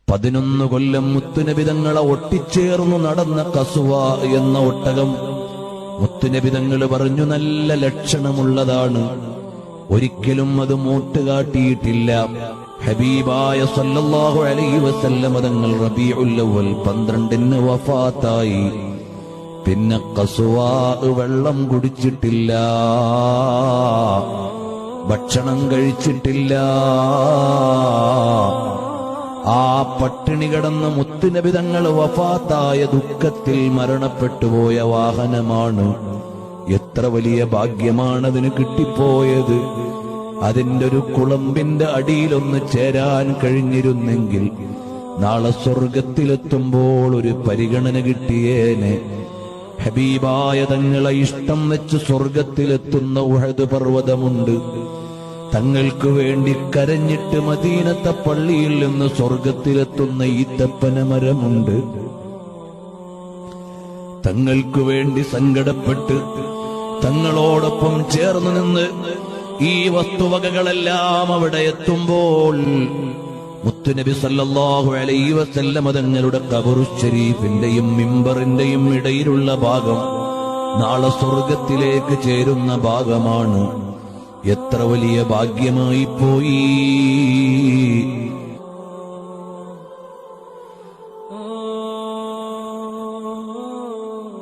11 കൊല്ലം മുത്തുനബി തങ്ങളെ ഒട്ടിച്ചേർന്നു നടന്ന ഖസ്വ എന്ന ഒട്ടകം മുത്തുനബി തങ്ങൾ പറഞ്ഞു നല്ല ലക്ഷണമുള്ളതാണ്, ഒരിക്കലും അത് മൂട്ടുകാട്ടിയിട്ടില്ല. ഹബീബായ സല്ലല്ലാഹു അലൈഹി വസല്ലം തങ്ങൾ റബീഉൽ അവ്വൽ 12 വഫാത്തായി. പിന്നെ ഖസ്വ വെള്ളം കുടിച്ചിട്ടില്ല, ഭക്ഷണം കഴിച്ചിട്ടില്ല. ആ പട്ടിണി കിടന്ന് മുത്തുനബി തങ്ങൾ വഫാത്തായ ദുഃഖത്തിൽ മരണപ്പെട്ടുപോയ വാഹനമാണ്. എത്ര വലിയ ഭാഗ്യമാണതിന് കിട്ടിപ്പോയത്. അതിന്റെ ഒരു കുളമ്പിന്റെ അടിയിലൊന്ന് ചേരാൻ കഴിഞ്ഞിരുന്നെങ്കിൽ നാളെ സ്വർഗത്തിലെത്തുമ്പോൾ ഒരു പരിഗണന കിട്ടിയേനെ. ഹബീബായ തങ്ങളെ ഇഷ്ടം വെച്ച് സ്വർഗത്തിലെത്തുന്ന ഉഹദ് പർവ്വതമുണ്ട്. തങ്ങൾക്ക് വേണ്ടി കരഞ്ഞിട്ട് മദീനത്തെ പള്ളിയിൽ നിന്ന് സ്വർഗത്തിലെത്തുന്ന ഈത്തപ്പന മരമുണ്ട്. തങ്ങൾക്ക് വേണ്ടി സങ്കടപ്പെട്ട് തങ്ങളോടൊപ്പം ചേർന്ന് നിന്ന് ഈ വസ്തുവകകളെല്ലാം അവിടെ എത്തുമ്പോൾ മുത്തുനബി സല്ലല്ലാഹു അലൈഹി വസല്ലം തങ്ങളുടെ ഖബറു ശരീഫിന്റെയും മിമ്പറിന്റെയും ഇടയിലുള്ള ഭാഗം നാളെ സ്വർഗത്തിലേക്ക് ചേരുന്ന ഭാഗമാണ്. എത്ര വലിയ ഭാഗ്യമായി പോയി.